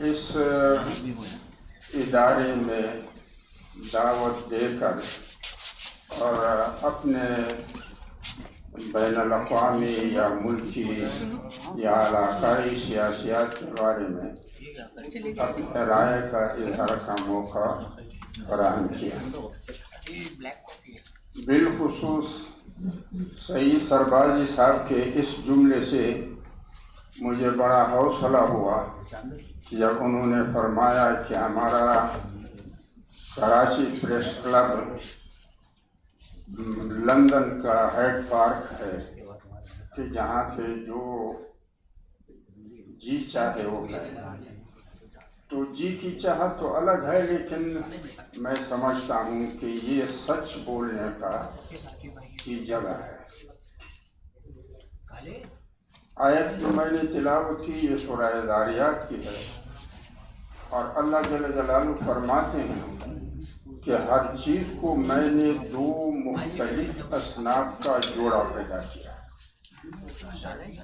اس ادارے میں دعوت دے کر اور اپنے بین الاقوامی یا ملکی یا علاقائی سیاسیات کے بارے میں اپنے رائے کا اظہار کا موقع فراہم کیا۔ بالخصوص سعید سربازی صاحب کے اس جملے سے مجھے بڑا حوصلہ ہوا جب انہوں نے فرمایا کہ ہمارا کراچی پریس کلب لندن کا ہیڈ پارک ہے کہ جہاں پہ جو جی چاہے وہ کہے۔ تو جی کی چاہت تو الگ ہے، لیکن میں سمجھتا ہوں کہ یہ سچ بولنے کا کی جگہ ہے۔ آیت جو میں نے تلاوت کی یہ سورہ ذاریات کی ہے، اور اللہ جل جلالہ فرماتے ہیں کہ ہر چیز کو میں نے دو مختلف اصناف کا جوڑا پیدا کیا،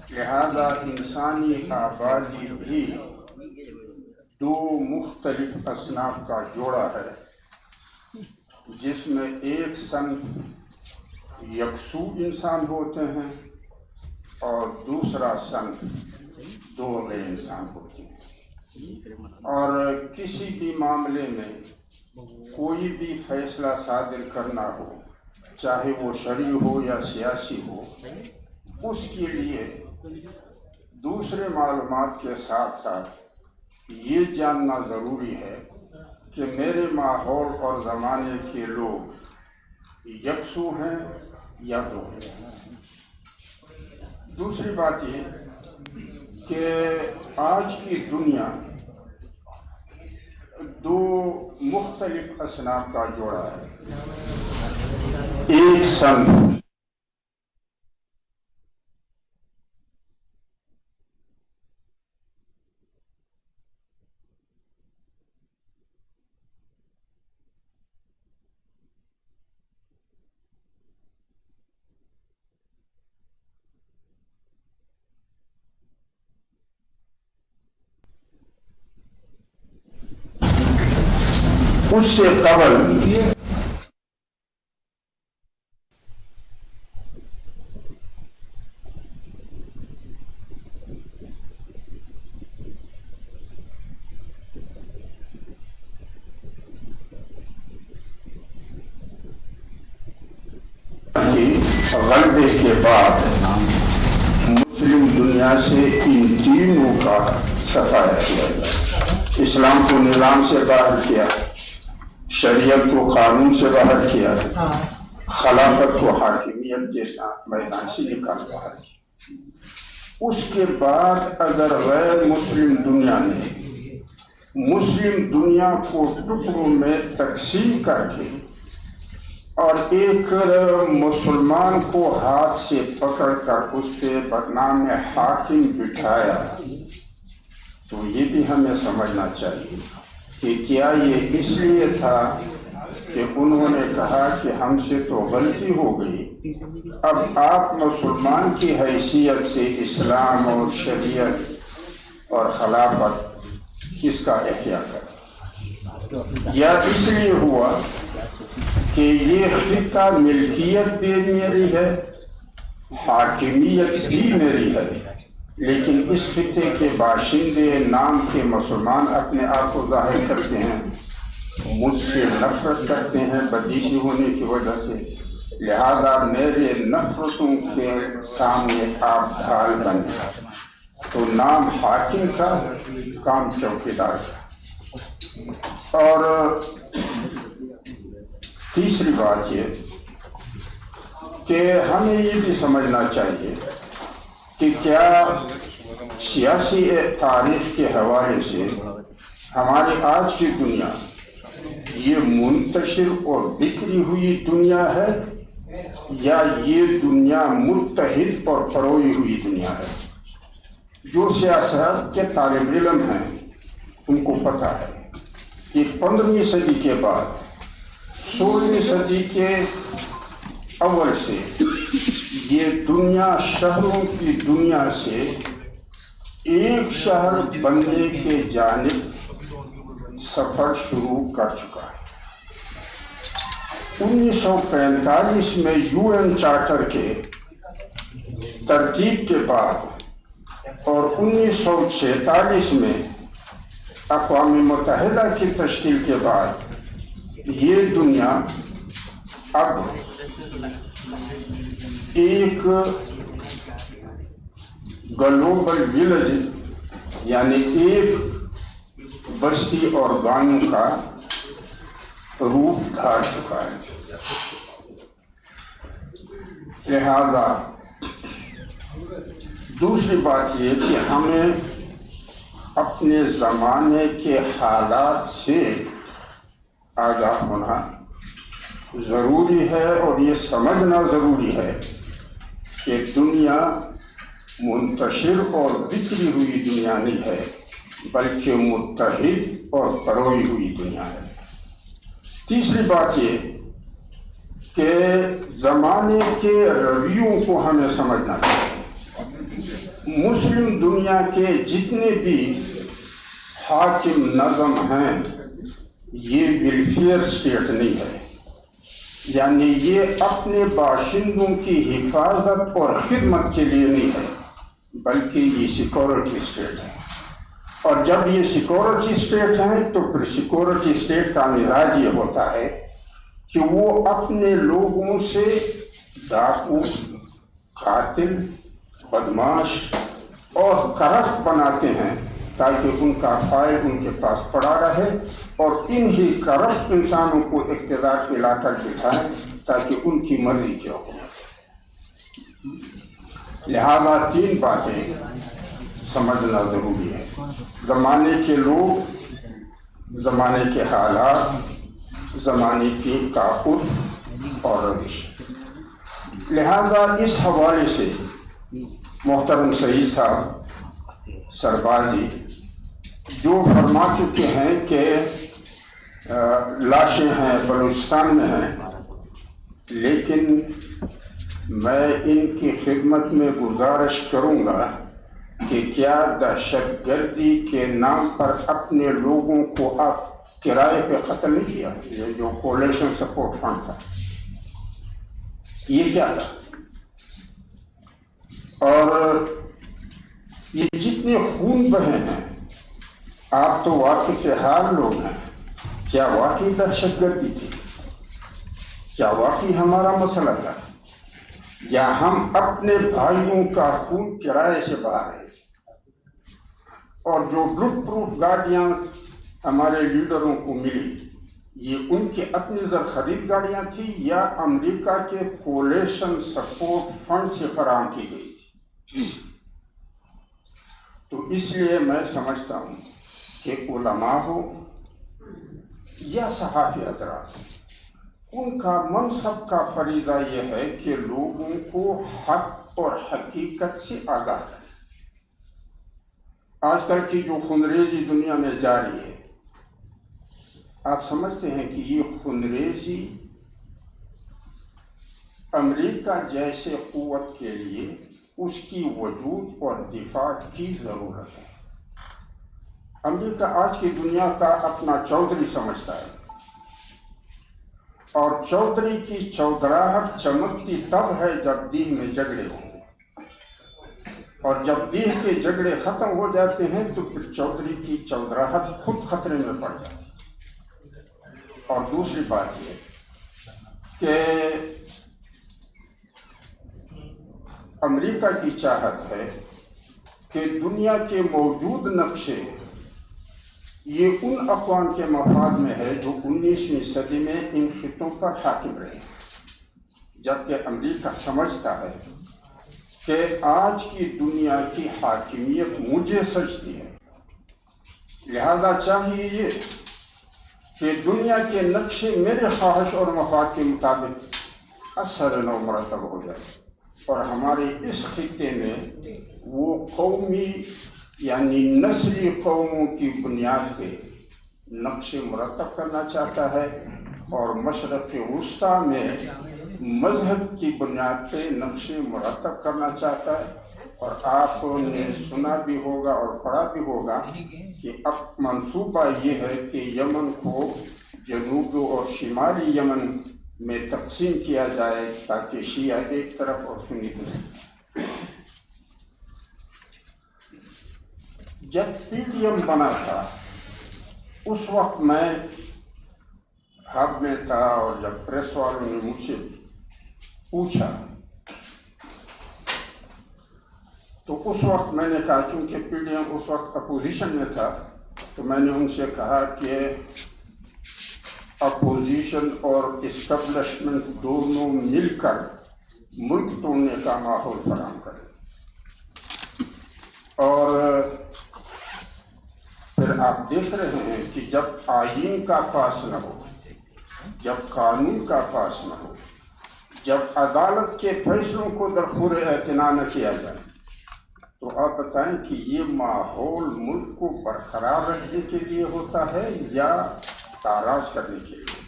لہذا انسانی آبادی بھی دو مختلف اصناف کا جوڑا ہے، جس میں ایک صنف یکسو انسان ہوتے ہیں اور دوسرا صنف دوغے انسان ہوتے ہیں۔ اور کسی بھی معاملے میں کوئی بھی فیصلہ صادر کرنا ہو، چاہے وہ شرعی ہو یا سیاسی ہو، اس کے لیے دوسرے معلومات کے ساتھ ساتھ یہ جاننا ضروری ہے کہ میرے ماحول اور زمانے کے لوگ یکسو ہیں یا دوغے ہیں۔ دوسری بات یہ کہ آج کی دنیا دو مختلف اصناف کا جوڑا ہے۔ ایک صنف اس سے قبل غلبے کے بعد مسلم دنیا سے ان تینوں کا صفایا کیا گیا۔ اسلام کو نظام سے باہر کیا، شریعت کو قانون سے باہر کیا، خلافت کو حاکمیت کے میدان سے نکال باہر کیا۔ اس کے بعد اگر غیر مسلم دنیا نے مسلم دنیا کو ٹکڑوں میں تقسیم کر کے اور ایک مسلمان کو ہاتھ سے پکڑ کر اس پہ بدنام حاکم بٹھایا، تو یہ بھی ہمیں سمجھنا چاہیے کہ کیا یہ اس لیے تھا کہ انہوں نے کہا کہ ہم سے تو غلطی ہو گئی، اب آپ مسلمان کی حیثیت سے اسلام اور شریعت اور خلافت اس کا احیاء کریں، یا اس لیے ہوا کہ یہ خطہ ملکیت بھی میری ہے، حاکمیت بھی میری ہے، لیکن اس خطے کے باشندے نام کے مسلمان اپنے آپ کو ظاہر کرتے ہیں، مجھ سے نفرت کرتے ہیں بدیشی ہونے کی وجہ سے، لہذا میرے نفرتوں کے سامنے آپ ڈھال بن گئے۔ تو نام حاکم کا، کام چوکیدار کا۔ اور تیسری بات یہ کہ ہمیں یہ بھی سمجھنا چاہیے کہ کیا سیاسی تاریخ کے حوالے سے ہماری آج کی دنیا یہ منتشر اور بکھری ہوئی دنیا ہے، یا یہ دنیا متحد اور پروئی ہوئی دنیا ہے؟ جو سیاست کے طالب علم ہیں ان کو پتہ ہے کہ 15ویں صدی کے بعد 16ویں صدی کے اول سے یہ دنیا شہروں کی دنیا سے ایک شہر بننے کے جانب سفر شروع کر چکا ہے۔ 1945 میں UN چارٹر کے ترتیب کے بعد اور 1946 میں اقوام متحدہ کی تشکیل کے بعد یہ دنیا اب ایک گلوبل ولیج یعنی ایک بستی اور گاؤں کا روپ دھار چکا ہے۔ لہذا دوسری بات یہ کہ ہمیں اپنے زمانے کے حالات سے آگاہ ہونا ضروری ہے اور یہ سمجھنا ضروری ہے کہ دنیا منتشر اور بکھری ہوئی دنیا نہیں ہے بلکہ متحد اور پروئی ہوئی دنیا ہے۔ تیسری بات یہ کہ زمانے کے رویوں کو ہمیں سمجھنا چاہیے۔ مسلم دنیا کے جتنے بھی حاکم نظم ہیں یہ ویلفیئر اسٹیٹ نہیں ہے، یعنی یہ اپنے باشندوں کی حفاظت اور خدمت کے لیے نہیں ہے بلکہ یہ سیکورٹی اسٹیٹ ہے۔ اور جب یہ سیکورٹی اسٹیٹ ہیں تو پھر سیکورٹی اسٹیٹ کا مزاج یہ ہوتا ہے کہ وہ اپنے لوگوں سے ڈاکو، قاتل، بدماش اور کرپٹ بناتے ہیں تاکہ ان کا فائل ان کے پاس پڑا رہے اور انہی کرپٹ انسانوں کو اقتدار پہ لا کر بٹھائیں تاکہ ان کی مرضی کیا ہو۔ لہذا تین باتیں سمجھنا ضروری ہے: زمانے کے لوگ، زمانے کے حالات، زمانے کی تعاقب اور روش۔ لہذا اس حوالے سے محترم سعید صاحب سربازی جو فرما چکے ہیں کہ لاشیں ہیں بلوچستان میں ہیں، لیکن میں ان کی خدمت میں گزارش کروں گا کہ کیا دہشت گردی کے نام پر اپنے لوگوں کو آپ کرائے پہ قتل نہیں کیا؟ یہ جو کولیشن سپورٹ فنڈ تھا یہ کیا تھا؟ اور یہ جتنے خون بہے ہیں آپ تو واقف حال لوگ ہیں، کیا واقعی دہشت گردی تھی؟ کیا واقعی ہمارا مسئلہ تھا؟ یا ہم اپنے بھائیوں کا خون کرائے سے بہا رہے؟ اور جو بلٹ پروف گاڑیاں ہمارے لیڈروں کو ملی یہ ان کی اپنی زر خرید گاڑیاں تھی یا امریکہ کے کولیشن سپورٹ فنڈ سے فراہم کی گئی تھی؟ تو اس لیے میں سمجھتا ہوں کہ علماء ہو یا صحافی حضرات، ان کا منصب کا فریضہ یہ ہے کہ لوگوں کو حق اور حقیقت سے آگاہ کریں۔ آج کل کی جو خونریزی دنیا میں جاری ہے، آپ سمجھتے ہیں کہ یہ خونریزی امریکہ جیسے قوت کے لیے اس کی وجود اور دفاع کی ضرورت ہے۔ امریکہ آج کی دنیا کا اپنا چودھری سمجھتا ہے، اور چودھری کی چودراہٹ چمکتی تب ہے جب دیہ میں جھگڑے ہوں، اور جب دیہ کے جھگڑے ختم ہو جاتے ہیں تو پھر چودھری کی چودراہٹ خود خطرے میں پڑ جاتی ہے۔ اور دوسری بات یہ کہ امریکہ کی چاہت ہے کہ دنیا کے موجود نقشے یہ ان اقوام کے مفاد میں ہے جو 19ویں صدی میں ان خطوں پر حاکم رہے، جبکہ امریکہ سمجھتا ہے کہ آج کی دنیا کی حاکمیت مجھے سجتی ہے، لہذا چاہیے یہ کہ دنیا کے نقشے میرے خواہش اور مفاد کے مطابق اثر نو مرتب ہو جائے، اور ہمارے اس خطے میں وہ قومی یعنی نسلی قوموں کی بنیاد پہ نقشے مرتب کرنا چاہتا ہے، اور مشرق وسطیٰ میں مذہب کی بنیاد پہ نقشے مرتب کرنا چاہتا ہے، اور آپ نے سنا بھی ہوگا اور پڑھا بھی ہوگا کہ اب منصوبہ یہ ہے کہ یمن کو جنوبی اور شمالی یمن میں تقسیم کیا جائے تاکہ شیعہ ایک طرف اور سنی دوسری۔ جب پی ٹی ایم بنا تھا اس وقت میں ہب میں تھا، اور جب پریس والوں نے مجھ سے پوچھا تو اس وقت میں نے کہا، چونکہ پی ڈی ایم اس وقت اپوزیشن میں تھا، تو میں نے ان سے کہا کہ اپوزیشن اور اسٹیبلشمنٹ دونوں مل کر ملک توڑنے کا ماحول فراہم کریں۔ اور پھر آپ دیکھ رہے ہیں کہ جب آئین کا پاس نہ ہو، جب قانون کا پاس نہ ہو، جب عدالت کے فیصلوں کو درخور اعتنا نہ کیا جائے، تو آپ بتائیں کہ یہ ماحول ملک کو برقرار رکھنے کے لیے ہوتا ہے یا تاراج کرنے کے لیے؟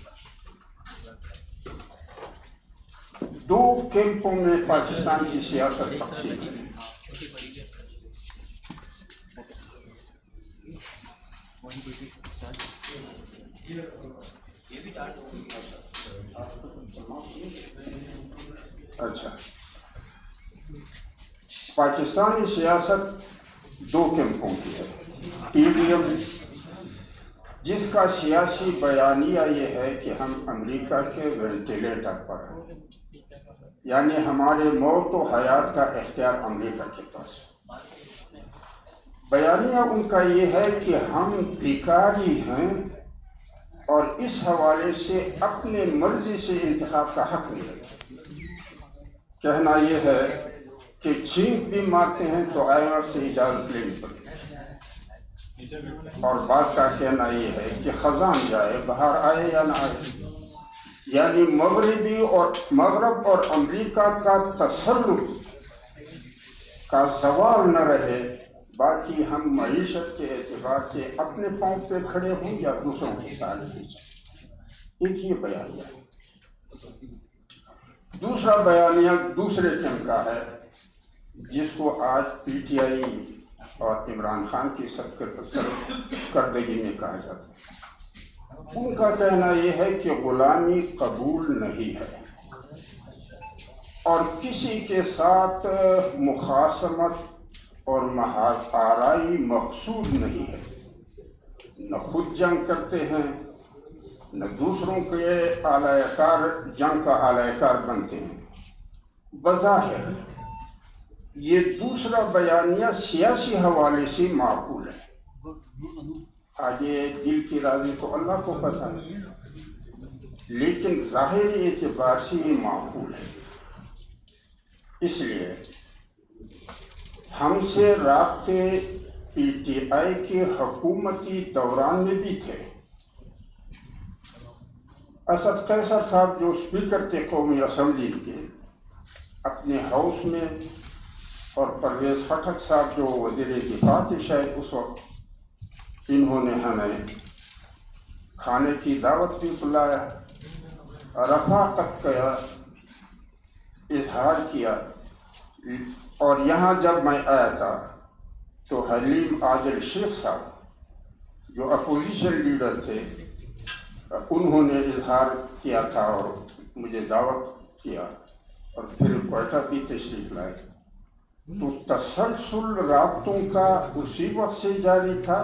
دو کیمپوں میں پاکستان کی سیاست تقسیم ہے۔ اچھا، پاکستانی سیاست دو کیمپوں کی ہے۔ پی ڈی ایم جس کا سیاسی بیانیہ یہ ہے کہ ہم امریکہ کے وینٹیلیٹر پر ہیں، یعنی ہمارے موت و حیات کا اختیار امریکہ کے پاس ہے۔ بیانیہ ان کا یہ ہے کہ ہم بھکاری ہیں اور اس حوالے سے اپنے مرضی سے انتخاب کا حق نہیں ہے۔ کہنا یہ ہے کہ چھینک بھی مارتے ہیں تو آئی ایم ایف سے اجازت لینی پڑتی ہے، اور بات کا کہنا یہ ہے کہ خزاں جائے باہر آئے یا نہ آئے، یعنی مغرب اور امریکہ کا تسلط کا زوال نہ رہے، باقی ہم معیشت کے اعتبار سے اپنے پاؤں پہ کھڑے ہوں یا دوسروں کے ساتھ بھی۔ ایک یہ بیانیہ ہے۔ دوسرا بیانیہ دوسرے قسم کا ہے، جس کو آج پی ٹی آئی اور عمران خان کی سرکردگی میں کہا جاتا ہے۔ ان کا کہنا یہ ہے کہ غلامی قبول نہیں ہے اور کسی کے ساتھ مخاصمت اور محاذ آرائی مقصود نہیں ہے، نہ خود جنگ کرتے ہیں نہ دوسروں کے اعلی کار جنگ کا اعلی کار بنتے ہیں۔ بظاہر یہ دوسرا بیانیہ سیاسی حوالے سے معقول ہے، آگے دل کی رازی تو اللہ کو پتہ ہے، لیکن ظاہری اعتبار سے یہ معقول ہے۔ اس لیے ہم سے رابطے پی ٹی آئی کے حکومتی دوران میں بھی تھے۔ اسد قیصر صاحب جو اسپیکر تھے قومی اسمبلی کے اپنے ہاؤس میں، اور پرویز خٹک صاحب جو وزیر دفاع تھے شاید اس وقت، انہوں نے ہمیں کھانے کی دعوت بھی بلایا، رفاقت کا اظہار کیا، اور یہاں جب میں آیا تھا تو حلیم عادل شیخ صاحب جو اپوزیشن لیڈر تھے، انہوں نے اظہار کیا تھا اور مجھے دعوت کیا، اور پھر کوئٹہ بھی تشریف لائے۔ تو تسلسل رابطوں کا اسی وقت سے جاری تھا،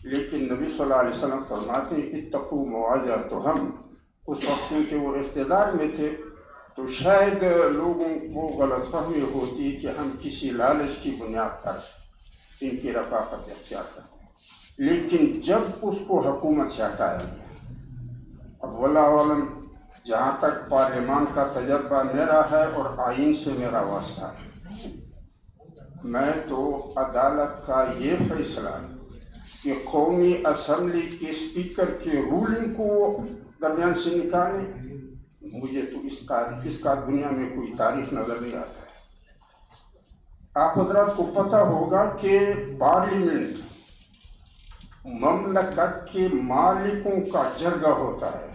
لیکن نبی صلی اللہ علیہ وسلم فرماتے ہیں اتقوا مواجہتہم، اس وقت کیونکہ وہ اقتدار میں تھے تو شاید لوگوں کو غلط فہمی ہوتی کہ ہم کسی لالچ کی بنیاد پر ان کی رفاقت اختیار کرتے ہیں، لیکن جب اس کو حکومت سے ہٹایا گیا، اب واللہ عالم جہاں تک پارلیمان کا تجربہ میرا ہے اور آئین سے میرا واسطہ ہے، میں تو عدالت کا یہ فیصلہ کہ قومی اسمبلی کے اسپیکر کے رولنگ کو درمیان سے نکالیں، مجھے تو اس کا دنیا میں کوئی تاریخ نظر نہیں آتا ہے۔ آپ حضرات کو پتہ ہوگا کہ پارلیمنٹ مملکت کے مالکوں کا جرگہ ہوتا ہے،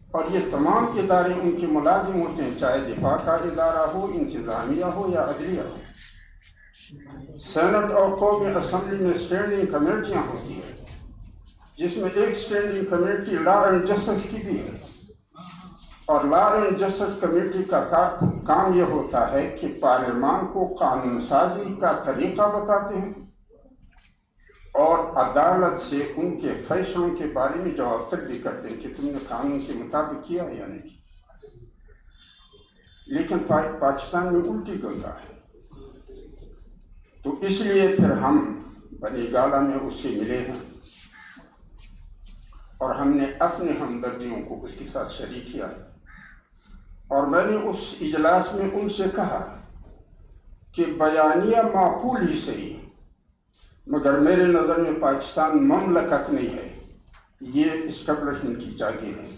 اور یہ تمام ادارے ان کے ملازم ہوتے ہیں، چاہے دفاع کا ادارہ ہو، انتظامیہ ہو یا عدلیہ ہو۔ سینٹ اور قومی اسمبلی میں اسٹینڈنگ کمیٹیاں ہوتی ہیں، جس میں ایک standing committee law and justice کی بھی ہے، اور لا اینڈ جسٹس کمیٹی کا کام یہ ہوتا ہے کہ پارلیمان کو قانون سازی کا طریقہ بتاتے ہیں اور عدالت سے ان کے فیصلوں کے بارے میں جواب طلبی کرتے ہیں کہ تم نے قانون کے مطابق کیا یا نہیں کیا۔ لیکن پاکستان میں الٹی گنگا ہے، تو اس لیے پھر ہم بنی گالہ میں اس سے ملے ہیں اور ہم نے اپنے ہمدردیوں کو اس کے ساتھ شریک کیا، اور میں نے اس اجلاس میں ان سے کہا کہ بیانیہ معقول ہی صحیح، مگر میرے نظر میں پاکستان مملکت نہیں ہے، یہ اسٹیبلشمنٹ کی جاگیر ہے۔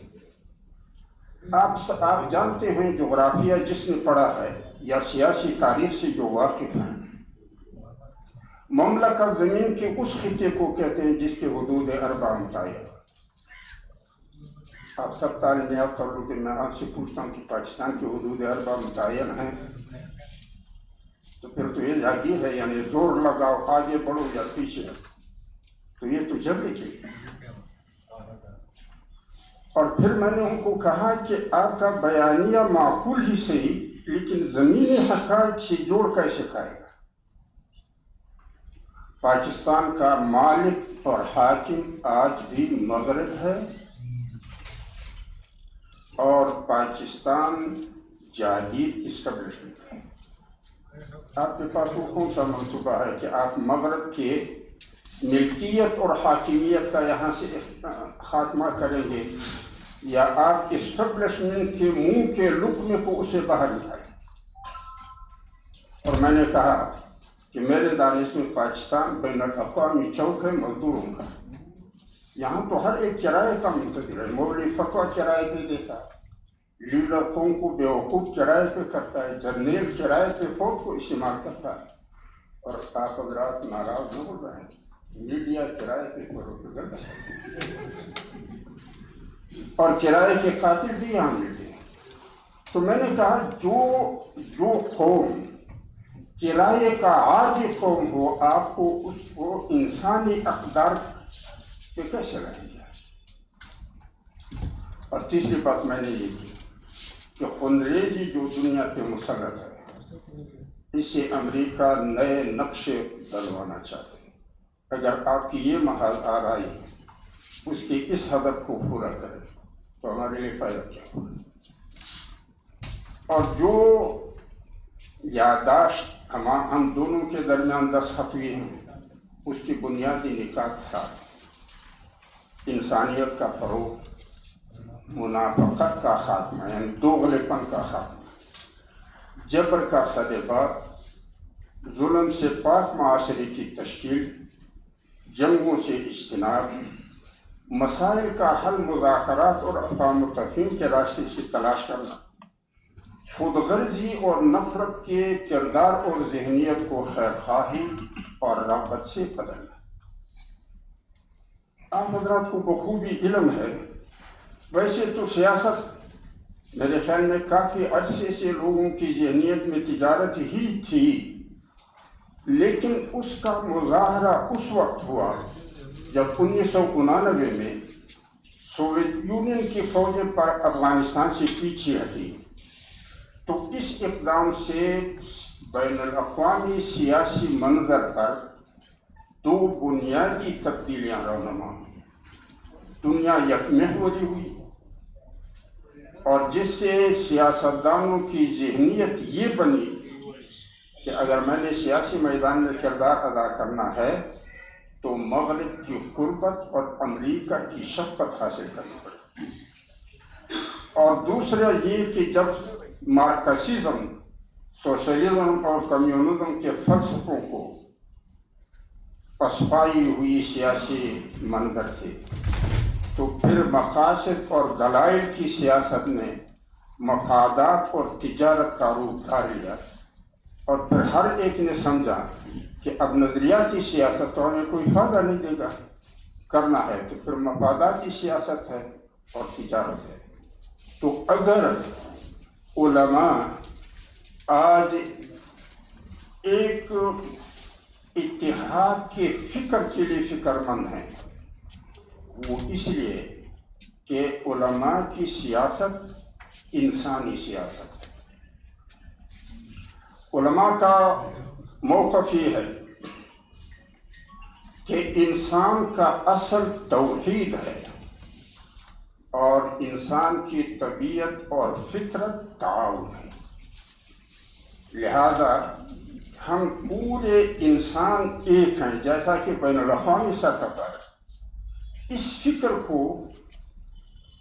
آپ جانتے ہیں جغرافیہ جس نے پڑھا ہے یا سیاسی تاریخ سے جو واقف ہیں، مملکت زمین کے اس خطے کو کہتے ہیں جس کے حدود اربع متعین۔ آپ سب طالب یافتہ لوگ، میں آپ سے پوچھتا ہوں کہ پاکستان کے حدود اربع متعین ہیں، تو پھر تو یہ جاگیر ہے، یعنی زور لگاؤ آگے بڑھو یا پیچھے، تو یہ تو جبر کے لیے۔ اور پھر میں نے ان کو کہا کہ آپ کا بیانیہ معقول ہی صحیح، لیکن زمینی حقائق سے جوڑ کیسے کھائے گا؟ پاکستان کا مالک اور حاکم آج بھی مغرب ہے، اور پاکستان جاگیر اسٹیبلشمنٹ ہے۔ آپ کے پاس وہ کون سا منصوبہ ہے کہ آپ مغرب کے ملکیت اور حاکمیت کا یہاں سے خاتمہ کریں گے، یا آپ اسٹیبلشمنٹ کے منہ کے لقمے کو اسے باہر نکالیں؟ اور میں نے کہا کہ میرے دانش میں پاکستان بین الاقوامی چوک ہے مزدوروں کا، یہاں تو ہر ایک کرائے کا منتظر ہے، مولوی فتویٰ کرائے پہ دیتا ہے، لیڈر قوم کو بیوقوف کرائے پہ کرتا ہے، جرنیل کرائے پہ فوج کو استعمال کرتا ہے، اور آپ حضرات ناراض نہ ہو رہے ہیں، میڈیا کرائے پہ پروپیگنڈا اور کرائے کے قاتل بھی یہاں ملتے ہیں۔ تو میں نے کہا جو قوم کرائے کا عادی قوم ہو، آپ کو اس کو انسانی اقدار پہ کیسے لائیں گے؟ اور تیسری بات میں نے یہ کی کہ خنریزی جو دنیا پہ مسلط ہے، اسے امریکہ نئے نقشے ڈلوانا چاہتے ہیں۔ اگر آپ کی یہ محاذ آرائی اس کے اس ہدف کو پورا کرے تو ہمارے لیے فائدہ کیا ہوگا؟ اور جو یادداشت ہم دونوں کے درمیان دستخط ہوئی ہیں، اس کی بنیادی نکات ساتھ انسانیت کا فروغ، منافقت کا خاتمہ یعنی دوغلے پن کا خاتمہ، جبر کا سدبات، ظلم سے پاک معاشرے کی تشکیل، جنگوں سے اجتناب، مسائل کا حل مذاکرات اور افہام و تفہیم کے راستے سے تلاش کرنا، خود غرضی اور نفرت کے کردار اور ذہنیت کو خیرخواہی اور رغبت سے بدلنا۔ آپ حضرات کو بخوبی علم ہے، ویسے تو سیاست میرے خیال میں کافی عرصے سے لوگوں کی ذہنیت میں تجارت ہی تھی، لیکن اس کا مظاہرہ اس وقت ہوا جب 1999 میں سوویت یونین کی فوجیں افغانستان سے پیچھے ہٹی، تو اس اقدام سے بین الاقوامی سیاسی منظر پر دو بنیادی تبدیلیاں رونما ہوئی۔ دنیا یکمحوری ہوئی، اور جس سے سیاستدانوں کی ذہنیت یہ بنی کہ اگر میں نے سیاسی میدان میں کردار ادا کرنا ہے تو مغرب کی قربت اور امریکہ کی شفقت حاصل کرنی پڑے۔ اور دوسرا یہ کہ جب مارکسزم، سوشلزم اور کمیونزم کے فلسفوں کو پسپائی ہوئی سیاسی منظر سے، تو پھر مقاصد اور دلائل کی سیاست نے مفادات اور تجارت کا روپ دھار لیا، اور پھر ہر ایک نے سمجھا کہ اب نظریاتی سیاست تو ہمیں کوئی فائدہ نہیں دے گا، کرنا ہے تو پھر مفاداتی سیاست ہے اور تجارت ہے۔ تو اگر علماء آج ایک اتحاد کے فکر کے لیے فکر مند ہیں، وہ اس لیے کہ علماء کی سیاست انسانی سیاست ہے۔ علماء کا موقف یہ ہے کہ انسان کا اصل توحید ہے اور انسان کی طبیعت اور فطرت تعاون ہے، لہذا ہم پورے انسان ایک ہیں، جیسا کہ بین الاقوامی سطح پر اس فکر کو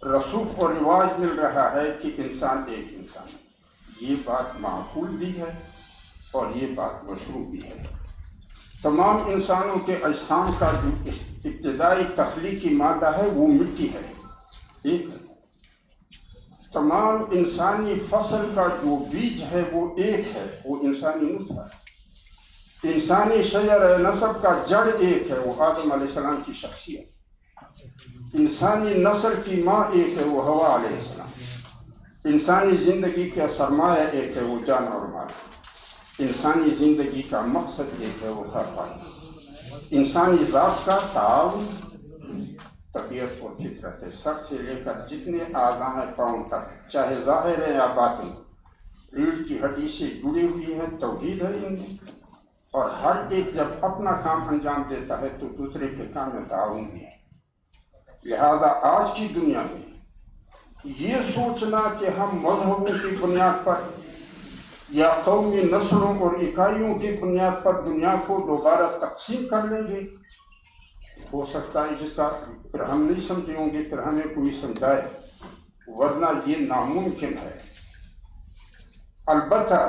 رسوخ اور رواج مل رہا ہے کہ انسان ایک انسان ہے۔ یہ بات معقول بھی ہے اور یہ بات مشروع بھی ہے۔ تمام انسانوں کے اجسام کا جو ابتدائی تخلیقی مادہ ہے وہ مٹی ہے، ایک ہے۔ تمام انسانی فصل کا جو بیج ہے وہ ایک ہے، وہ انسانی نطفہ ہے۔ انسانی شجر نسب کا جڑ ایک ہے، وہ آدم علیہ السلام کی شخصیت۔ انسانی نسل کی ماں ایک ہے، وہ حوا علیہ السلام۔ انسانی زندگی کا سرمایہ ایک ہے، وہ جان اور مال۔ انسانی زندگی کا مقصد ایک ہے، وہ خیرخواہی۔ انسانی ذات کا تعاون طبیعت اور فطرت ہے، سر سے لے کر جتنے اعضاء ہیں پاؤں تک، چاہے ظاہر ہے یا باطن، ریڑھ کی ہڈی سے جڑی ہوئی ہے، توحید ہے ان میں، اور ہر ایک جب اپنا کام انجام دیتا ہے تو دوسرے کے کام میں تعاون بھی ہے۔ لہذا آج کی دنیا میں یہ سوچنا کہ ہم مذہبوں کی بنیاد پر یا قومی نسلوں اور اکائیوں کی بنیاد پر دنیا کو دوبارہ تقسیم کر لیں گے، ہو سکتا ہے جس کا پھر ہم نہیں سمجھے ہوں گے، پھر ہمیں کوئی سمجھائے، ورنہ یہ ناممکن ہے۔ البتہ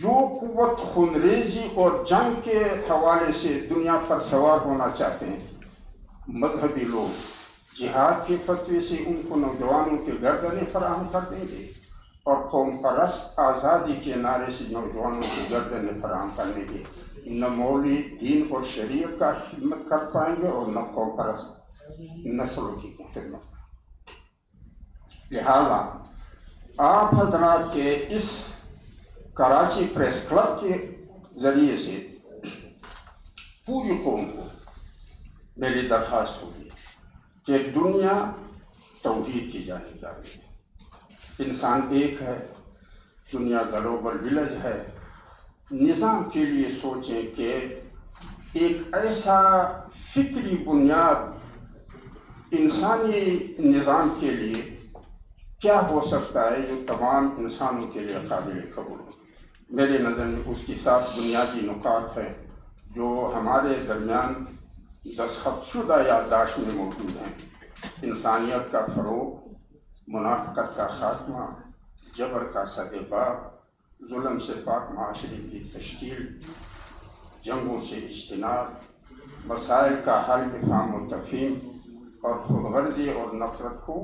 جو قوت خونریزی اور جنگ کے حوالے سے دنیا پر سوار ہونا چاہتے ہیں، مذہبی لوگ جہاد کے فتوے سے ان کو نوجوانوں کے گردنیں فراہم کر دیں گے، اور قوم پرست آزادی کے نعرے سے نوجوانوں کی گردنیں فراہم کرنے کے نہ مولوی دین اور شریعت کا خدمت کر پائیں گے اور نہ قوم پرست نسلوں کی خدمت۔ لہذا آپ حضرات کے اس کراچی پریس کلب کے ذریعے سے پوری قوم کو میری درخواست ہوگی کہ دنیا توحید کی جانب جا رہی ہے، انسان ایک ہے، دنیا گلوبل ولیج ہے۔ نظام کے لیے سوچیں کہ ایک ایسا فکری بنیاد انسانی نظام کے لیے کیا ہو سکتا ہے جو تمام انسانوں کے لیے قابل قبول ہو۔ میرے نظر میں اس کی 7 بنیادی نکات ہیں جو ہمارے درمیان دستخط شدہ یادداشت میں موجود ہیں: انسانیت کا فروغ، منافقت کا خاتمہ، جبر کا سدباب، ظلم سے پاک معاشرے کی تشکیل، جنگوں سے اجتناب، مسائل کا حل بفہم و تفہیم، اور خود غرضی اور نفرت کو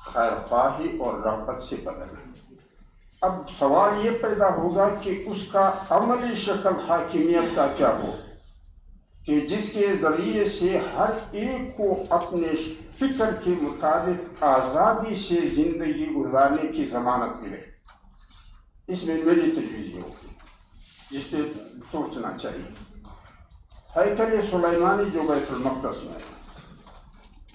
خیر خواہی اور رغبت سے بدلنا۔ اب سوال یہ پیدا ہوگا کہ اس کا عملی شکل حاکمیت کا کیا ہو کہ جس کے ذریعے سے ہر ایک کو اپنے فکر کے مطابق آزادی سے زندگی گزارنے کی ضمانت ملے۔ اس میں میری تجویز ہوگی، جس پہ سوچنا چاہیے۔ ہیکل سلیمانی جو بیت المقدس میں ہے،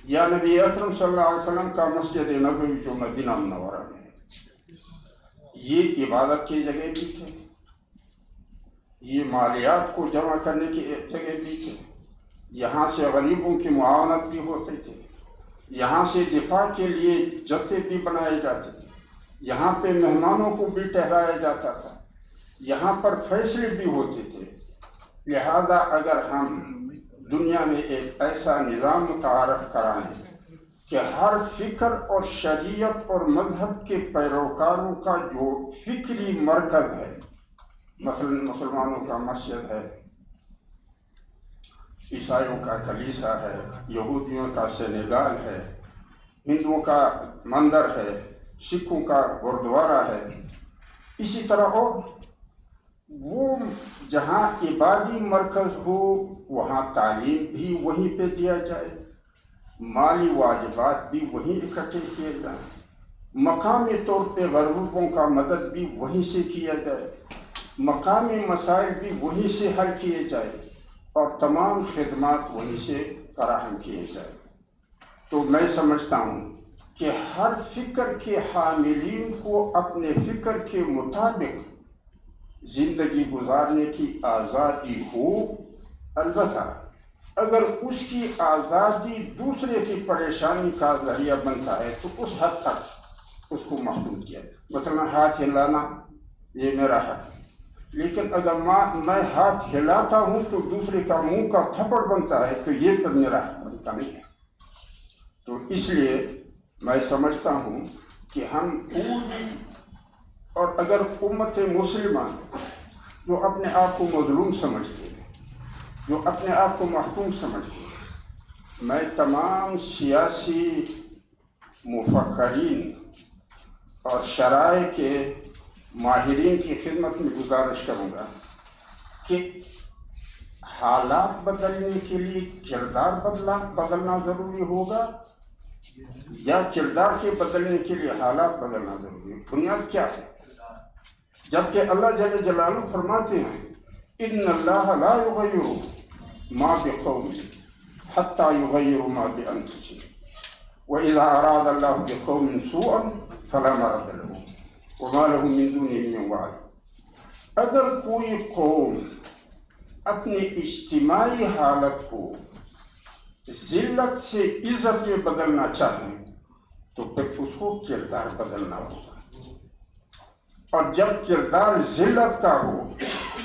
یا نبی اکرم صلی اللہ علیہ وسلم کا مسجد نبوی جو مدینہ منورہ میں ہے، یہ عبادت کی جگہ بھی تھے، یہ مالیات کو جمع کرنے کی جگہ بھی تھے، یہاں سے غریبوں کی معاونت بھی ہوتی تھی، یہاں سے دفاع کے لیے جتے بھی بنائے جاتے تھے، یہاں پہ مہمانوں کو بھی ٹھہرایا جاتا تھا، یہاں پر فیصلے بھی ہوتے تھے۔ لہذا اگر ہم دنیا میں ایک ایسا نظام متعارف کرائیں کہ ہر فکر اور شریعت اور مذہب کے پیروکاروں کا جو فکری مرکز ہے، مثلا مسلمانوں کا مسجد ہے، عیسائیوں کا کلیسا ہے، یہودیوں کا سینیگال ہے، ہندوؤں کا مندر ہے، سکھوں کا گردوارہ ہے، اسی طرح اور وہ جہاں عبادی مرکز ہو وہاں تعلیم بھی وہیں پہ دیا جائے، مالی واجبات بھی وہیں اکٹھے کیے جائیں، مقامی طور پہ غریبوں کا مدد بھی وہیں سے کیا جائے، مقامی مسائل بھی وہیں سے حل کیے جائے اور تمام خدمات وہیں سے فراہم کیے جائے۔ تو میں سمجھتا ہوں کہ ہر فکر کے حاملین کو اپنے فکر کے مطابق زندگی گزارنے کی آزادی ہو، البتہ اگر اس کی آزادی دوسرے کی پریشانی کا ذریعہ بنتا ہے تو اس حد تک اس کو محدود کیا جائے۔ مثلا ہاتھ ہلانا یہ میرا حق ہے، لیکن اگر میں ہاتھ ہلاتا ہوں تو دوسرے کا منہ کا تھپڑ بنتا ہے تو یہ پر میرا حق بنتا نہیں ہے۔ تو اس لیے میں سمجھتا ہوں کہ ہم پوری، اور اگر امت مسلمہ جو اپنے آپ کو مظلوم سمجھتے ہیں، جو اپنے آپ کو محکوم سمجھتے ہیں، میں تمام سیاسی مفکرین اور شرائع کے ماہرین کی خدمت میں گزارش کروں گا کہ حالات بدلنے کے لیے کردار بدلنا ضروری ہوگا یا کردار کے بدلنے کے لیے حالات بدلنا ضروری ہے۔ بنیاد کیا ہے؟ جبکہ اللہ جل جلالہ فرماتے ہیں ان اللہ لا یغیر ما بقوم حتی یغیر ما بانفسهم واذا اراد اللہ بقوم سوءا فلا مرد له وما لهم من دونه من وال۔ اگر کوئی قوم اپنی اجتماعی حالت کو ذلت سے عزت میں بدلنا چاہیں تو پھر اس کو کردار بدلنا ہوگا، اور جب کردار ذلت کا ہو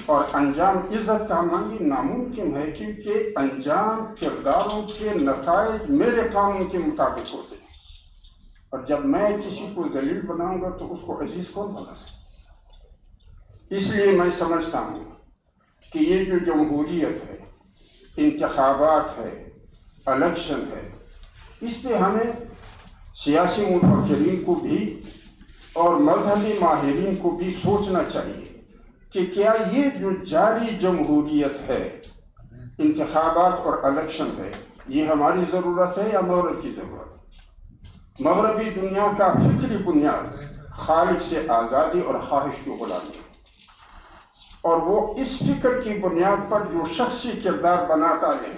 اور انجام عزت کا، معنی ناممکن ہے کیونکہ انجام کرداروں کے نتائج میرے قانون کے مطابق ہوتے ہیں، اور جب میں کسی کو ذلیل بناؤں گا تو اس کو عزیز کون بنا سکتا؟ اس لیے میں سمجھتا ہوں کہ یہ جو جمہوریت ہے، انتخابات ہے، الیکشن ہے، اس پہ ہمیں سیاسی مفکرین کو بھی اور مذہبی ماہرین کو بھی سوچنا چاہیے کہ کیا یہ جو جاری جمہوریت ہے، انتخابات اور الیکشن ہے، یہ ہماری ضرورت ہے یا مغرب کی ضرورت؟ مغربی دنیا کا فکری بنیاد خالق سے آزادی اور خواہش کی غلامی ہے، اور وہ اس فکر کی بنیاد پر جو شخصی کردار بناتا ہے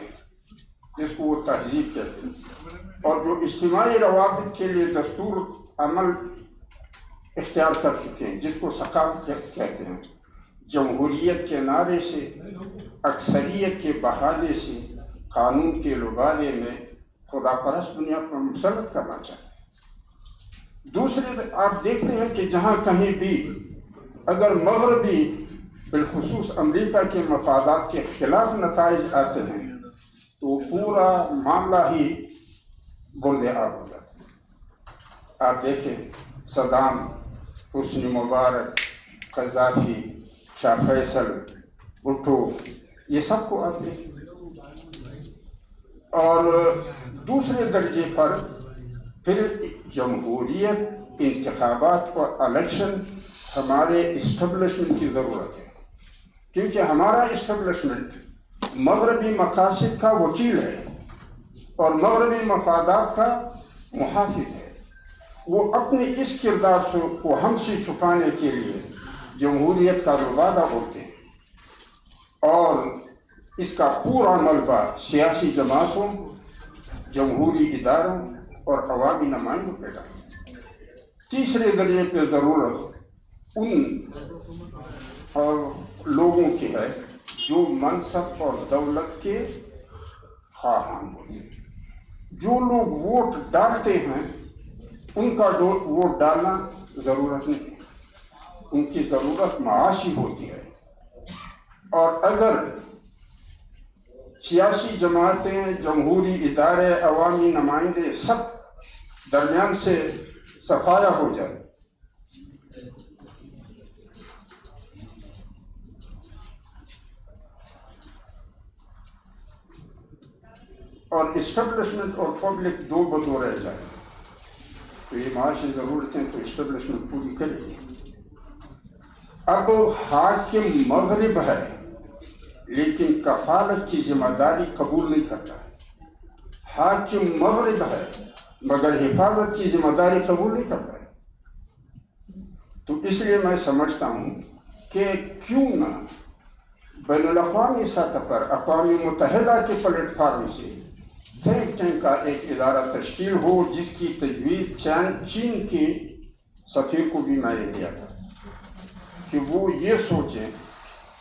جس کو وہ تہذیب کہتے ہیں، اور جو اجتماعی روابط کے لیے دستور عمل اختیار کر چکے ہیں جس کو ثقافت کہتے ہیں، جمہوریت کے نعرے سے، اکثریت کے بہانے سے، قانون کے لبادے میں خدا پرست دنیا کو مسلط کرنا چاہتے ہیں۔ دوسرے آپ دیکھتے ہیں کہ جہاں کہیں بھی اگر مغربی بالخصوص امریکہ کے مفادات کے خلاف نتائج آتے ہیں تو پورا معاملہ ہی بولے آب ہو جاتا ہے۔ آپ دیکھیں صدام، حسنی مبارک، قذافی، شاہ فیصل، بھٹو، یہ سب کو آپ دیکھیں۔ اور دوسرے درجے پر پھر جمہوریت، انتخابات اور الیکشن ہمارے اسٹیبلشمنٹ کی ضرورت ہے، کیونکہ ہمارا اسٹیبلشمنٹ مغربی مقاصد کا وکیل ہے اور مغربی مفادات کا محافظ ہے۔ وہ اپنے اس کردار کو ہم سے چھپانے کے لیے جمہوریت کا وعدہ ہوتے ہیں، اور اس کا پورا ملبہ سیاسی جماعتوں، جمہوری اداروں اور عوامی نمائندوں پہ ڈالتے ہیں۔ تیسرے درجے پہ ضرورت ان لوگوں کی ہے جو منصب اور دولت کے خواہاں ہوتے ہیں۔ جو لوگ ووٹ ڈالتے ہیں ان کا ووٹ ڈالنا ضرورت نہیں ہے، ان کی ضرورت معاشی ہوتی ہے، اور اگر سیاسی جماعتیں، جمہوری ادارے، عوامی نمائندے سب درمیان سے صفایا ہو جائے اور اسٹیبلشمنٹ اور پبلک دو بدو رہ جائے تو یہ معاشی ضرورتیں تو اسٹیبلشمنٹ پوری کرے گی۔ اب حاکم مغرب ہے لیکن کفالت کی ذمہ داری قبول نہیں کرتا ہے، حاکم مغرب ہے مگر حفاظت کی ذمہ داری قبول نہیں کرتا ہے۔ تو اس لیے میں سمجھتا ہوں کہ کیوں نہ بین الاقوامی سطح پر اقوام متحدہ کے پلیٹ فارم سے تھنک ٹینک کا ایک ادارہ تشکیل ہو، جس کی تجویز چین کے سفیر کو بھی میں نے دیا تھا کہ وہ یہ سوچیں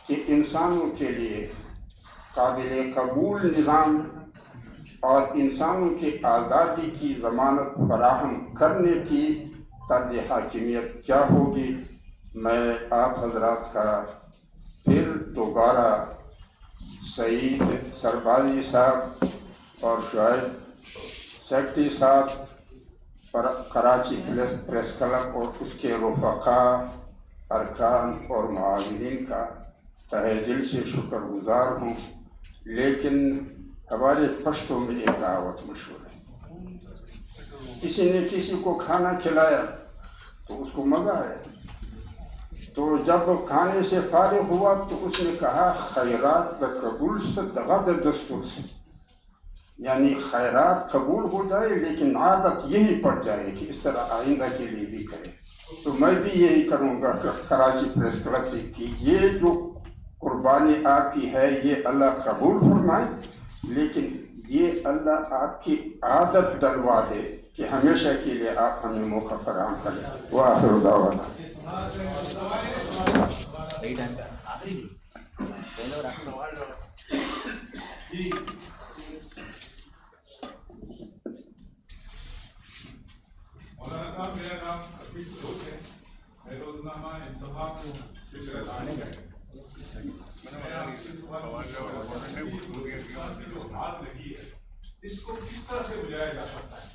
کہ انسانوں کے لیے قابل قبول نظام اور انسانوں کی آزادی کی ضمانت فراہم کرنے کی طرز حاکمیت کیا ہوگی۔ میں آپ حضرات کا پھر دوبارہ سعید سربازی صاحب اور شعیب سیکٹری صاحب، کراچی پریس کلب اور اس کے رفقاء، ارکان اور معاونین کا تہہ دل سے شکر گزار ہوں۔ لیکن ہمارے پشتوں میں ایک کہاوت مشہور ہے، کسی نے کسی کو کھانا کھلایا تو اس کو مزہ آیا، تو جب کھانے سے فارغ ہوا تو اس نے کہا خیرات قبول سے دغد دستور سے، یعنی خیرات قبول ہو جائے لیکن عادت یہی پڑ جائے کہ اس طرح آئندہ کے لیے بھی کرے۔ تو میں بھی یہی کروں گا کراچی پریس کلب سے کہ یہ جو قربانی آپ کی ہے یہ اللہ قبول فرمائے، لیکن یہ اللہ آپ کی عادت ڈلوا دے کہ ہمیشہ کے لیے آپ ہمیں موقع فراہم کریں۔ وآخر دعوانا مولانا صاحب، میرا نام حفیظ فروز ہے، میں روزنامہ انتخاب کو فکرت آنے کا ہے۔ میں آپ سے سوال جو ہار لگی ہے اس کو کس طرح سے بجایا جا سکتا ہے؟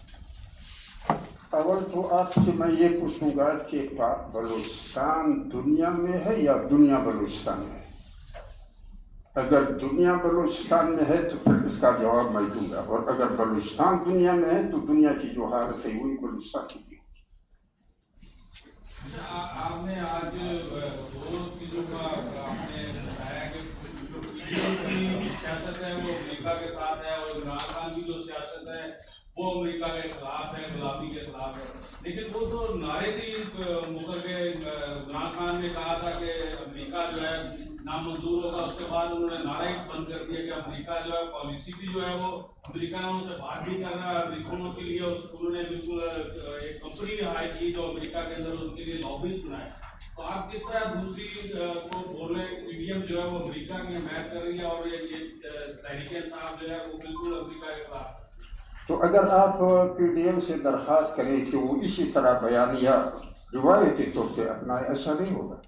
اول تو آپ سے میں یہ پوچھوں گا کہ بلوچستان دنیا میں ہے یا دنیا بلوچستان میں ہے؟ اگر دنیا بلوچستان میں ہے تو پھر اس کا جواب میں دوں گا، اور اگر بلوچستان دنیا میں ہے تو دنیا کی جو حالت ہے وہی بلوچستان کی بھی ہوگی۔ آپ نے آج دو چیزوں کا آپ نے بتایا کہ جو کی سیاست ہے وہ امریکہ کے ساتھ ہے، اور عمران خان کی جو سیاست ہے وہ امریکہ کے خلاف ہے، غلامی کے خلاف ہے، لیکن وہ تو نعرے سے مکر گئے۔ عمران خان نے کہا تھا کہ امریکہ جو ہے نامنظور ہوگا، اس کے بعد انہوں نے نعرہ ہی بند کر دیا کہ امریکہ جو ہے پالیسی بھی جو ہے وہ امریکہ نے ان سے بات بھی کر رہا ہے۔ امریکنوں کے لیے انہوں نے بالکل ایک کمپنی ہائر کی جو امریکہ کے اندر ان کے لیے لابسٹ بنائے۔ تو آپ کس طرح دوسری کو بول رہے ہیں پی ڈی ایم جو ہے وہ امریکہ کی حمایت کر رہی ہے اور یہ تحریک انصاف جو ہے وہ بالکل امریکہ کے خلاف ہے؟ تو اگر آپ پی ڈی ایم سے درخواست کریں کہ وہ اسی طرح بیانیہ روایتی طور پہ اپنائے، ایسا نہیں ہوگا۔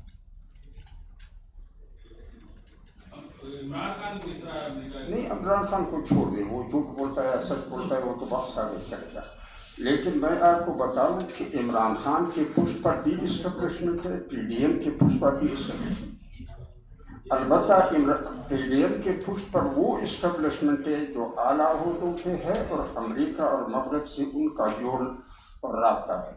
عمران خان کس طرح نہیں، عمران خان کو چھوڑ دیں، وہ جھوٹ بولتا ہے سچ بولتا ہے وہ تو بہت ثابت کرے گا، لیکن میں آپ کو بتاؤں کہ عمران خان کے پشت پر بھی اسٹیبلشمنٹ ہے، پی ڈی ایم کے پشت پر بھی اسٹیبلشمنٹ ہے۔ البتہ پی ڈی ایم کے پشت پر وہ اسٹیبلشمنٹ ہے جو اعلیٰ عہدوں پہ ہے اور امریکہ اور مغرب سے ان کا جوڑ اور رابطہ ہے۔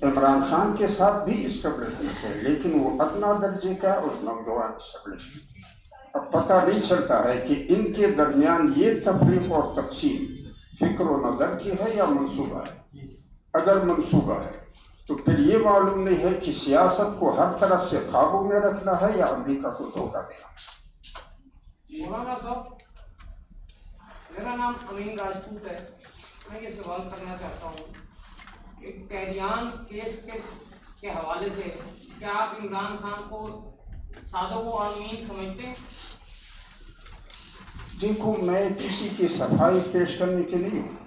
عمران خان کے ساتھ بھی اسٹیبلشمنٹ ہے لیکن وہ ادنا درجے کا اور نوجوان اسٹیبلشمنٹ ہے۔ اب پتہ نہیں چلتا ہے کہ ان کے درمیان یہ تفریق اور تقسیم فکر و نظر کی ہے یا منصوبہ ہے۔ اگر منصوبہ ہے تو پھر یہ معلوم نہیں ہے کہ سیاست کو ہر طرف سے قابو میں رکھنا ہے یا امریکہ کو دھوکہ دینا۔ مولانا صاحب، میرا نام امین راجپوت ہے۔ میں یہ سوال کرنا چاہتا ہوں کہ قیدیان کیس کے حوالے سے کیا آپ عمران خان کو صادق و امین سمجھتے ہیں؟ دیکھو، میں کسی کی صفائی پیش کرنے کے لیے ہوں،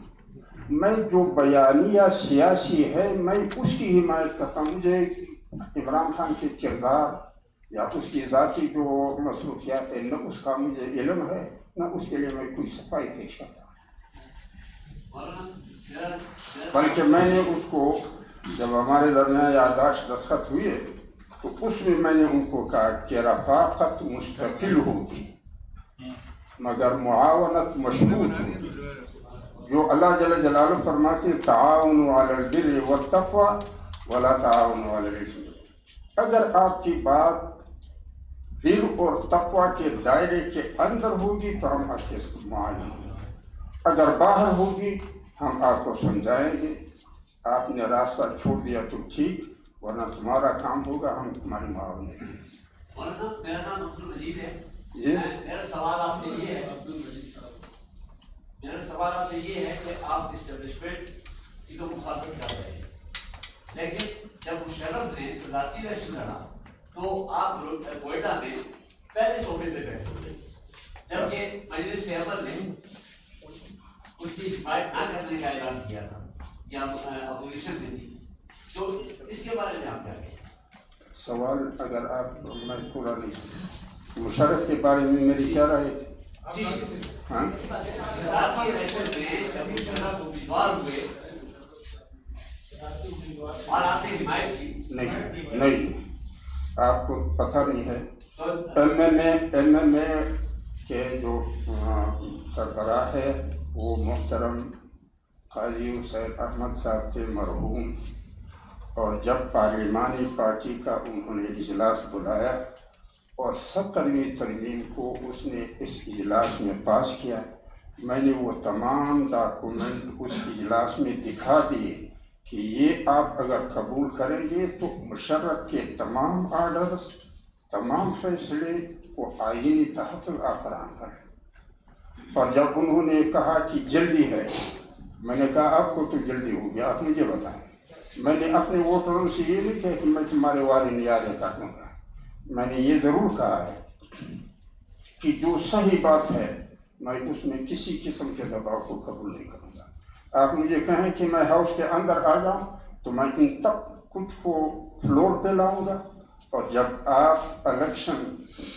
میں جو بیانیہ سیاسی ہے میں اس کی حمایت کرتا ہوں۔ مجھے عمران خان کے کردار یا اس کی ذاتی جو مصروفیات ہے نہ اس کا مجھے علم ہے نہ اس کے لیے میں کوئی صفائی پیش کرتا ہوں، بلکہ میں نے اس کو جب ہمارے درمیان یادداشت دستخط ہوئی ہے تو اس میں نے ان کو کہا کہ رفاقت مستقل ہوگی مگر معاونت مشروط ہوگی۔ جو اللہ جل جلالہ فرماتے تعاونوا علی البر والتقوی ولا تعاونوا علی الاثم۔ اگر آپ کی بات بر اور تقوی کے دائرے کے اندر ہوگی تو ہم آپ کے معاون ہوں گے، اگر باہر ہوگی ہم آپ کو سمجھائیں گے۔ آپ نے راستہ چھوڑ دیا تو ٹھیک، ورنہ تمہارا کام ہوگا، ہم تمہاری معاون ہیں۔ مولانا میرا نام عبد المجید ہے۔ جی میرا سوال آپ سے یہ ہے کہ آپ اسٹیبلشمنٹ کی تو مخالفت کر رہے ہیں، لیکن جب مشرف نے صدارتی الیکشن لڑا تو آپ کوئٹہ میں پہلے صوبے پہ بیٹھے تھے، جبکہ مجلس عمل نے اس کی حمایت نہ کرنے کا اعلان کیا تھا یا اپوزیشن نے دی، تو اس کے بارے میں آپ کیا کہیں؟ سوال اگر آپ میں پورا نہیں، مشرف کے بارے میں میری کیا رائے ہے؟ ہاں صدارتی الیکشن میں جب مشرف امیدوار ہوئے اور آپ نے حمایت کی؟ نہیں، آپ کو پتہ نہیں ہے، ایم این اے کے جو سربراہ ہے وہ محترم قاضی حسین احمد صاحب تھے مرحوم، اور جب پارلیمانی پارٹی کا انہوں نے اجلاس بلایا اور 70ویں ترمیم کو اس نے اس اجلاس میں پاس کیا، میں نے وہ تمام ڈاکومنٹ اس اجلاس میں دکھا دیے کہ یہ آپ اگر قبول کریں گے تو مشرف کے تمام آرڈرز، تمام فیصلے وہ آئینی تحفظ آپ فراہم کریں۔ اور جب انہوں نے کہا کہ جلدی ہے، میں نے کہا آپ کو تو جلدی ہو گیا، آپ مجھے بتائیں۔ میں نے اپنے ووٹروں سے یہ نہیں کہا کہ میں تمہارے والے نیازیں کر دوں گا، میں نے یہ ضرور کہا ہے کہ جو صحیح بات ہے میں اس میں کسی قسم کے دباؤ کو قبول نہیں کروں گا۔ آپ مجھے کہیں کہ میں ہاؤس کے اندر آ جاؤں تو میں ان تک کچھ کو فلور پہ لاؤں گا، اور جب آپ الیکشن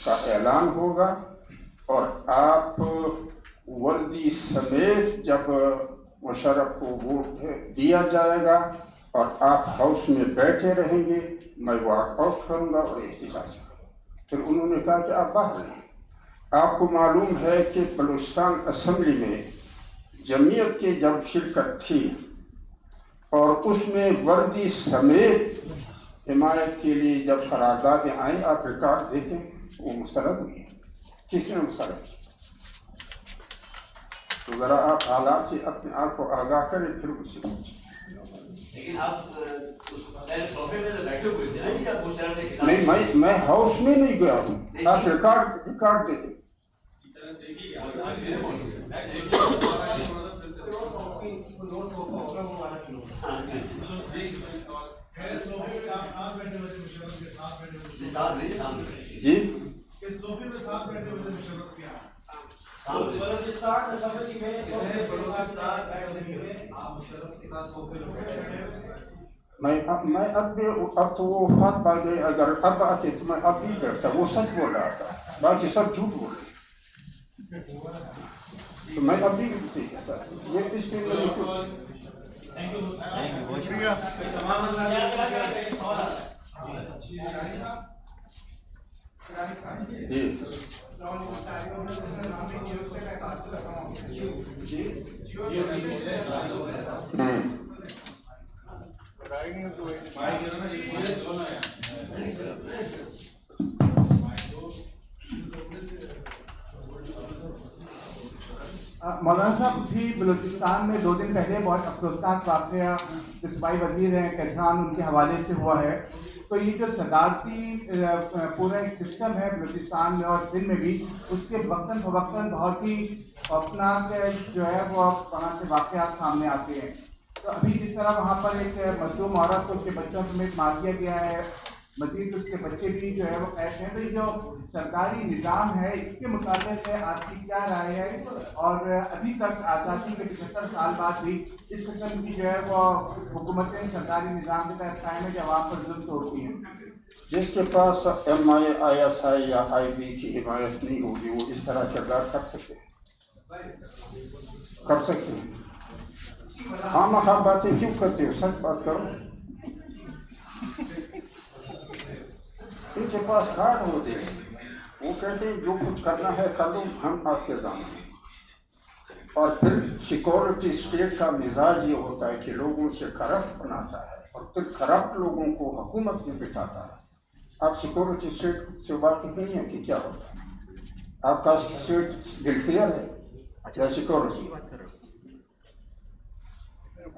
کا اعلان ہوگا اور آپ وردی سمیت جب مشرف کو ووٹ دیا جائے گا اور آپ ہاؤس میں بیٹھے رہیں گے، میں واک آؤٹ کروں گا اور احتجاج کروں گا۔ پھر انہوں نے کہا کہ آپ باہر رہیں۔ آپ کو معلوم ہے کہ بلوچستان اسمبلی میں جمعیت کی جب شرکت تھی اور اس میں وردی سمیت حمایت کے لیے جب قراردادیں آئیں، آپ ریکارڈ دیکھیں، وہ مسترد ہوئی ہے۔ کس نے مسترد کی؟ تو ذرا آپ حالات سے اپنے آپ کو آگاہ کریں، پھر اس سے پوچھیں۔ لیکن آپ صوفے میں تو بیٹھے ہوئے تھے نا، آپ مشرف نے خلاف نہیں، میں ہاؤس میں نہیں گیا ہوں، آپ ریکارڈ دیکھیں۔ جی میں اب تو وہ بات پا گئی، اگر اب آتے تو میں اب بھی بیٹھتا، وہ سچ بول رہا تھا، باقی سب جھوٹ بول رہے، تو میں اب بھی کہتا یہ اس کے لیے مولانا صاحب بھی بلوچستان میں 2 دن پہلے بہت افسوسناک واقعہ جو صوبائی وزیر ہیں کیٹران ان کے حوالے سے ہوا ہے، تو یہ جو صدارتی پورا ایک سسٹم ہے بلوچستان میں اور سندھ میں بھی، اس کے وقتاً فوقتاً بہت ہی خوفناک جو ہے وہ وہاں سے واقعات سامنے آتے ہیں۔ تو ابھی جس طرح وہاں پر ایک مظلوم عورت کو اس کے بچوں سمیت مار دیا گیا ہے، مزید اس کے بچے بھی جو ہے وہ قید ہیں، تو یہ جو سرکاری نظام ہے اس کے متعلق ہے آپ کی کیا رائے ہے؟ اور ابھی تک آزادی کے 75 سال بعد بھی اس قسم کی جو ہے وہ حکومتیں سرکاری نظام کے تحت قائم ہے کہ عوام پر ظلم توڑتی ہیں؟ جس کے پاس M I I S I یا آئی بی کی حمایت نہیں ہوگی وہ اس طرح کردار کر سکتے ہیں۔ ہاں مخواہ باتیں کیوں کرتے ہو، سچ بات کرو۔ ان کے پاس کارڈ ہوتے ہیں، وہ کہتے ہیں جو کچھ کرنا ہے کر دو، ہم آپ کے دامن ہیں۔ اور پھر سیکورٹی اسٹیٹ کا مزاج یہ ہوتا ہے کہ لوگوں سے کرپٹ بناتا ہے اور پھر کرپٹ لوگوں کو حکومت میں بٹھاتا ہے۔ آپ سیکورٹی اسٹیٹ سے واقف نہیں ہیں کہ کیا ہوتا ہے؟ آپ کا اسٹیٹ ویلفیئر ہے یا سیکورٹی؟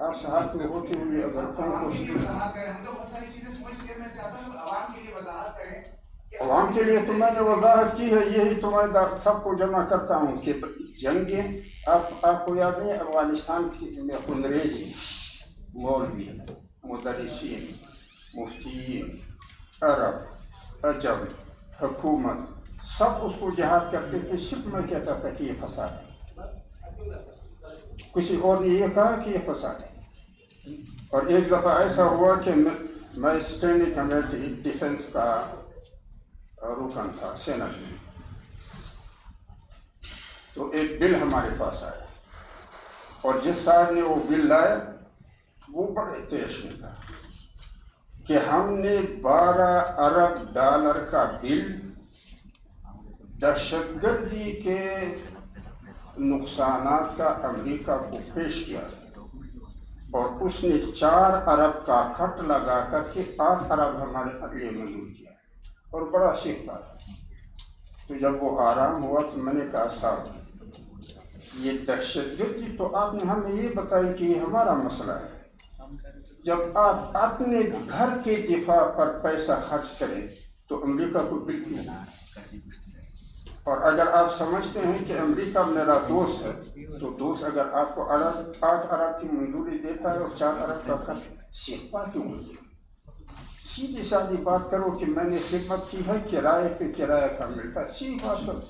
آپ صحافت میں ہوتے ہوئے اگر کہیں عوام کے کوشش لیے وضاحت کریں. ہم تو بہت ساری چیزیں سمجھ گئے. میں چاہتا ہوں عوام کے لیے وضاحت کریں کہ عوام کے لیے تو میں نے وضاحت کی ہے. یہی تمہارے سب کو جمع کرتا ہوں کہ جنگیں آپ کو یاد نہیں افغانستان میں انگریزی مولوی مدرسین مفتیین عرب عجم حکومت سب اس کو جہاد کرتے تھے. صرف میں کہتا تھا کہ یہ فساد ہے. کسی اور نے یہ کہا کہ یہ فساد ہے. اور ایک دفعہ ایسا ہوا کہ میں اسٹینڈنگ کمیٹی ڈیفنس کا رکن تھا سینٹ میں. تو ایک بل ہمارے پاس آیا اور جس صاحب نے وہ بل لایا وہ بڑے تیش میں تھا کہ ہم نے 12 ارب ڈالر کا بل دہشت گردی کے نقصانات کا امریکہ کو پیش کیا اور اس نے 4 ارب کا کٹ لگا کر کے 8 ارب ہمارے لیے منظور کیا اور بڑا سیکھا. تو جب وہ آرام ہوا تو میں نے کہا صاحب یہ دہشت گردی تو آپ نے ہمیں یہ بتائی کہ یہ ہمارا مسئلہ ہے. جب آپ اپنے گھر کے دفاع پر پیسہ خرچ کریں تو امریکہ کو بل کیوں نہ. اور اگر آپ سمجھتے ہیں کہ امریکہ میرا دوست ہے تو دوست اگر آپ کو 8 ارب کی منظوری دیتا ہے اور 4 ارب کا خرچ سیکھا کیوں نہیں. سیدھی سادی بات کرو کہ میں نے خدمت کی ہے کرائے پہ کرایہ کا ملتا ہے. سیدھی بات کرو.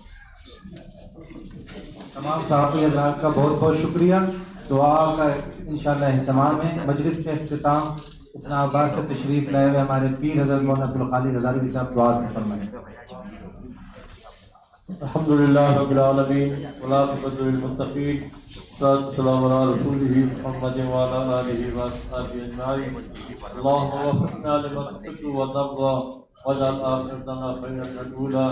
تمام صحافی حضرات کا بہت بہت شکریہ. دعا کا انشاءاللہ اہتمام ہے. مجلس کے اختتام اسلام آباد سے تشریف لائے ہوئے ہمارے پیر حضرت مولانا عبدالخالق ہزاروی صاحب دعا سے فرمائیں. الحمدللہ رب العالمین والعاقبۃ للمتقین والصلاۃ والسلام علی رسولہ محمد وعلی آلہ وصحبہ اجمعین. اللهم وفقنا لما تحب وترضى واجعل آخرتنا خيرا من الأولى.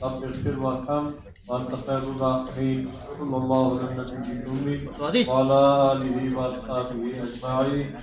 رب اغفر وارحم وأنت خير الراحمين. صلى الله على النبي الأمي وعلى آله وصحبه أجمعين.